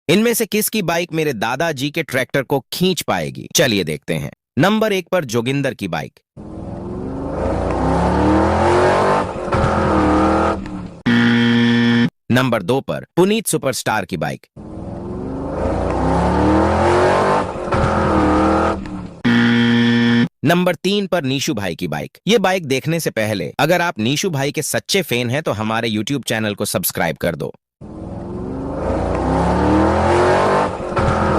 इनमें से किसकी बाइक मेरे दादाजी के ट्रैक्टर को खींच पाएगी? चलिए देखते हैं। नंबर 1 पर जोगिंदर की बाइक। नंबर 2 पर पुनीत सुपरस्टार की बाइक। नंबर 3 पर नीशू भाई की बाइक। ये बाइक देखने से पहले अगर आप नीशू भाई के सच्चे फैन हैं तो हमारे YouTube चैनल को सब्सक्राइब कर दो।